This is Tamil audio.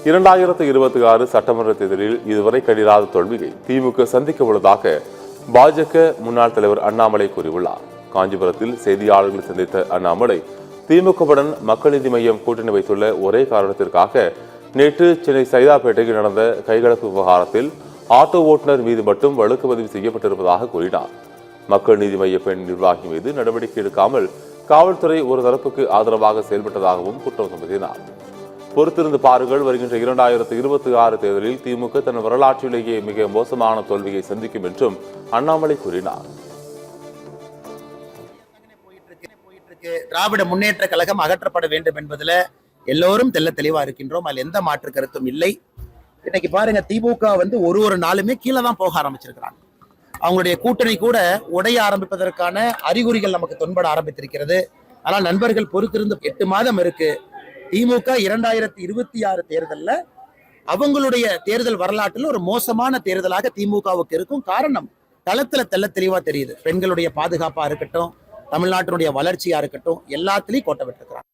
2026 சட்டமன்ற தேர்தலில் இதுவரை கண்டிராத தோல்வியை திமுக சந்திக்க உள்ளதாக பாஜக முன்னாள் தலைவர் அண்ணாமலை கூறியுள்ளார். காஞ்சிபுரத்தில் செய்தியாளர்களை சந்தித்த அண்ணாமலை, திமுகவுடன் மக்கள் நீதி மய்யம் கூட்டணி வைத்துள்ள ஒரே காரணத்திற்காக நேற்று சென்னை சைதாப்பேட்டையில் நடந்த கைகலப்பு விவகாரத்தில் ஆட்டோ ஓட்டுநர் மீது மட்டும் வழக்கு பதிவு செய்யப்பட்டிருப்பதாக கூறினார். மக்கள் நீதி மய்ய பெண் நிர்வாகி மீது நடவடிக்கை எடுக்காமல் காவல்துறை ஒரு தரப்புக்கு ஆதரவாக செயல்பட்டதாகவும் குற்றம் சுமத்தினார். பொறுத்திருந்து பாருங்கள், வருகின்ற 2026 தேர்தலில் திமுக தன் வரலாற்றிலேயே மிக மோசமான தோல்வியை சந்திக்கும் என்றும் அண்ணாமலை கூறினார். திராவிட முன்னேற்ற கழகம் அகற்றப்பட வேண்டும் என்பதுல எல்லோரும் தெல்ல தெளிவா இருக்கின்றோம். அதில் எந்த மாற்று கருத்தும் இல்லை. இன்னைக்கு பாருங்க, திமுக ஒரு நாளுமே கீழே தான் போக ஆரம்பிச்சிருக்கிறாங்க. அவங்களுடைய கூட்டணி கூட உடைய ஆரம்பிப்பதற்கான அறிகுறிகள் நமக்கு தொன்பட ஆரம்பித்திருக்கிறது. ஆனால் நண்பர்கள் பொறுத்திருந்து 8 மாதம் இருக்கு. திமுக 2026 தேர்தல்ல அவங்களுடைய தேர்தல் வரலாற்றில் ஒரு மோசமான தேர்தலாக திமுகவுக்கு இருக்கும். காரணம் களத்துல தெல்ல தெளிவா தெரியுது. பெண்களுடைய பாதுகாப்பா இருக்கட்டும், தமிழ்நாட்டினுடைய வளர்ச்சியா இருக்கட்டும், எல்லாத்திலையும் கோட்டை விட்டுருக்கிறாங்க.